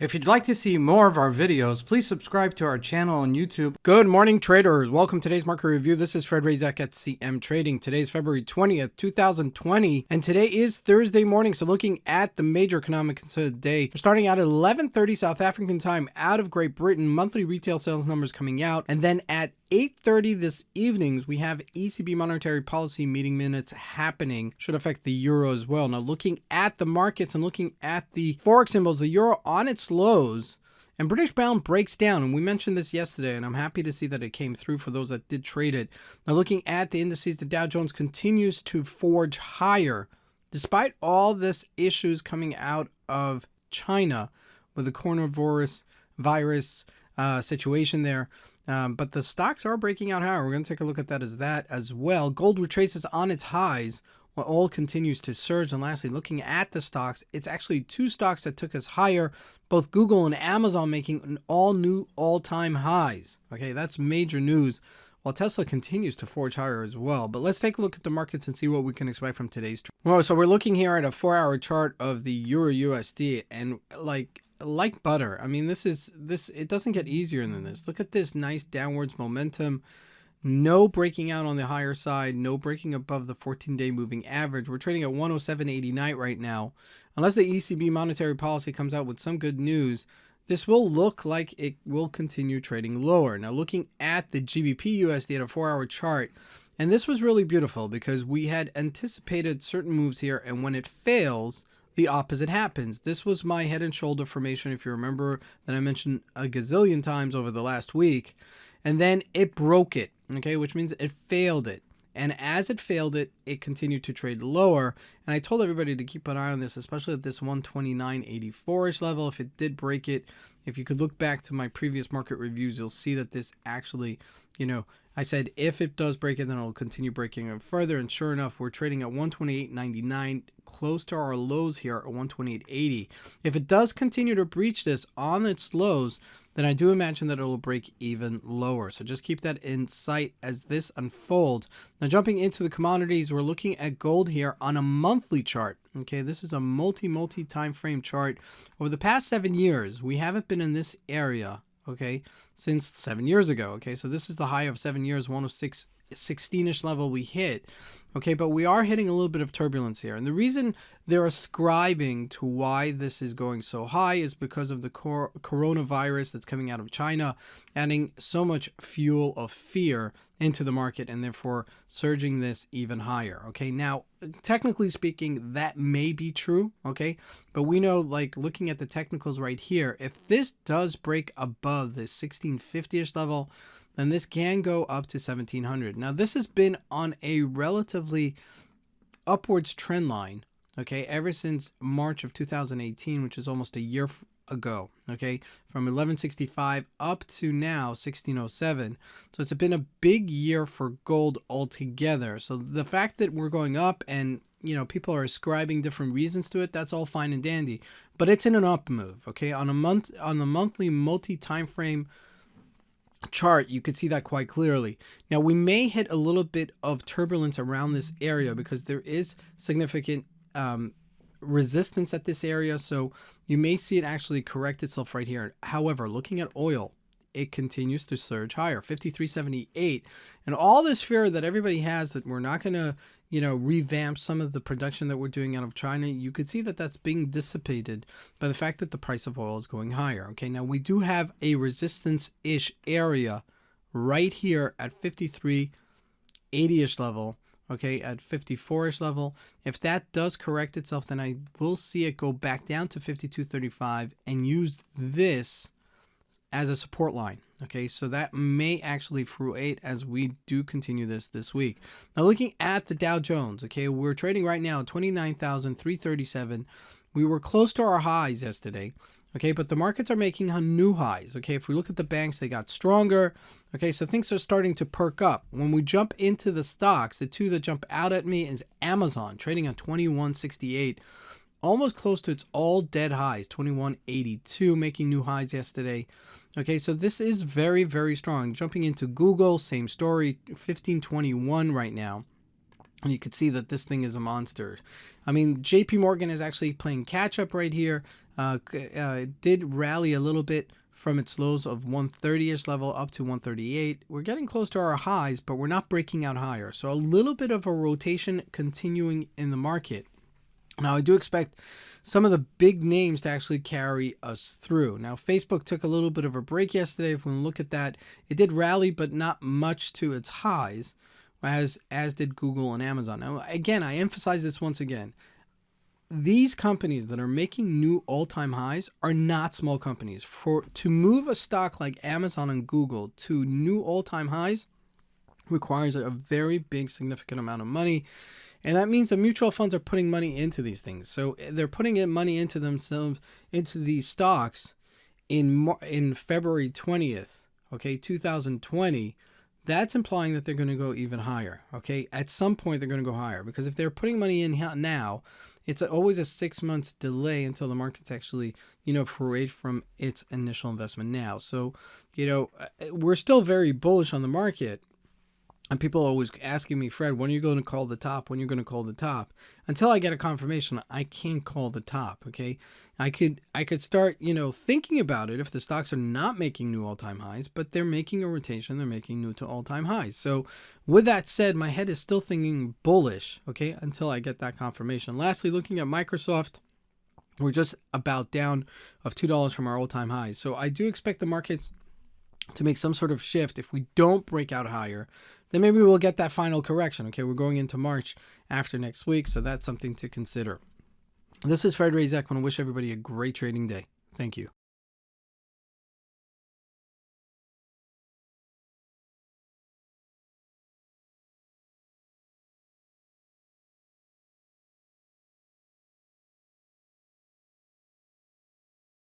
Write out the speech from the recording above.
If you'd like to see more of our videos, please subscribe to our channel on YouTube. Good morning, traders. Welcome to today's market review. This is Fred Razak at CMtrading. Today is February 20th, 2020, and today is Thursday morning. So looking at the major economic concerns of the day, we're starting out at 11:30 South African time out of Great Britain, monthly retail sales numbers coming out, and then at 8:30 this evening, we have ECB monetary policy meeting minutes happening. Should affect the euro as well. Now, looking at the markets and looking at the Forex symbols, the euro on its lows and British pound breaks down. And we mentioned this yesterday, and I'm happy to see that it came through for those that did trade it. Now, looking at the indices, the Dow Jones continues to forge higher despite all this issues coming out of China with the coronavirus situation there. But the stocks are breaking out higher. We're going to take a look at that as well. Gold retraces on its highs while oil continues to surge. And lastly, looking at the stocks, it's actually two stocks that took us higher, both Google and Amazon making an all-time highs. Okay, that's major news, while Tesla continues to forge higher as well. But let's take a look at the markets and see what we can expect from today's trade. Well, so we're looking here at a 4-hour chart of the EURUSD, and like butter. I mean, it doesn't get easier than this. Look at this nice downwards momentum. No breaking out on the higher side, no breaking above the 14-day moving average. We're trading at 107.89 right now. Unless the ECB monetary policy comes out with some good news, this will look like it will continue trading lower. Now, looking at the GBPUSD at a 4-hour chart, and this was really beautiful because we had anticipated certain moves here, and when it fails, the opposite happens. This was my head and shoulder formation, if you remember, that I mentioned a gazillion times over the last week. And then it broke it, okay, which means it failed it. And as it failed it, it continued to trade lower. And I told everybody to keep an eye on this, especially at this 129.84-ish level. If it did break it, if you could look back to my previous market reviews, you'll see that this actually, I said if it does break it, then it'll continue breaking it further. And sure enough, we're trading at 128.99, close to our lows here at 128.80. If it does continue to breach this on its lows, then I do imagine that it will break even lower. So just keep that in sight as this unfolds. Now, jumping into the commodities, we're looking at gold here on a monthly chart. Okay, this is a multi time frame chart. Over the past 7 years, we haven't been in this area, okay, since 7 years ago. Okay, so this is the high of 7 years, 106.16-ish level we hit. Okay, but we are hitting a little bit of turbulence here. And the reason they're ascribing to why this is going so high is because of the coronavirus that's coming out of China, adding so much fuel of fear into the market and therefore surging this even higher. Okay, now, technically speaking, that may be true. Okay, but we know, like looking at the technicals right here, if this does break above this 1650-ish level, then this can go up to 1700. Now, this has been on a relatively upwards trend line, okay, ever since March of 2018, which is almost a year ago, okay, from 1165 up to now 1607. So it's been a big year for gold altogether. So the fact that we're going up and people are ascribing different reasons to it, that's all fine and dandy, but it's in an up move. Okay, on the monthly multi-time frame chart, you could see that quite clearly. Now, we may hit a little bit of turbulence around this area because there is significant resistance at this area, so you may see it actually correct itself right here. However, looking at oil, it continues to surge higher, 53.78, and all this fear that everybody has that we're not going to revamp some of the production that we're doing out of China, you could see that that's being dissipated by the fact that the price of oil is going higher. Okay, now we do have a resistance-ish area right here at 53.80-ish level, okay, at 54-ish level. If that does correct itself, then I will see it go back down to 52.35 and use this as a support line. Okay, so that may actually fruit as we do continue this week. Now, looking at the Dow Jones, okay, we're trading right now at 29,337. We were close to our highs yesterday, okay, but the markets are making new highs. Okay, if we look at the banks, they got stronger. Okay, so things are starting to perk up. When we jump into the stocks, the two that jump out at me is Amazon, trading at 2168. Almost close to its all-dead highs, 2182, making new highs yesterday. Okay, so this is very strong. Jumping into Google, same story, 1521 right now. And you could see that this thing is a monster. I mean, JP Morgan is actually playing catch up right here. It did rally a little bit from its lows of 130-ish level up to 138. We're getting close to our highs, but we're not breaking out higher. So a little bit of a rotation continuing in the market. Now, I do expect some of the big names to actually carry us through. Now, Facebook took a little bit of a break yesterday. If we look at that, it did rally, but not much to its highs, as did Google and Amazon. Now, again, I emphasize this once again. These companies that are making new all-time highs are not small companies. To move a stock like Amazon and Google to new all-time highs requires a very big, significant amount of money. And that means the mutual funds are putting money into these things. So they're putting money into themselves, into these stocks in February 20th, 2020. That's implying that they're going to go even higher. At some point they're going to go higher, because if they're putting money in now, it's always a 6 months delay until the market's actually, frayed from its initial investment now. So, we're still very bullish on the market. And people are always asking me, Fred, when are you going to call the top? When are you going to call the top? Until I get a confirmation, I can't call the top. I could start, thinking about it if the stocks are not making new all-time highs, but they're making a rotation. They're making new to all-time highs. So with that said, my head is still thinking bullish, until I get that confirmation. Lastly, looking at Microsoft, we're just about down of $2 from our all-time highs. So I do expect the markets to make some sort of shift. If we don't break out higher, then maybe we'll get that final correction. We're going into March after next week, so that's something to consider. This is Fred Razak. I want to wish everybody a great trading day. Thank you.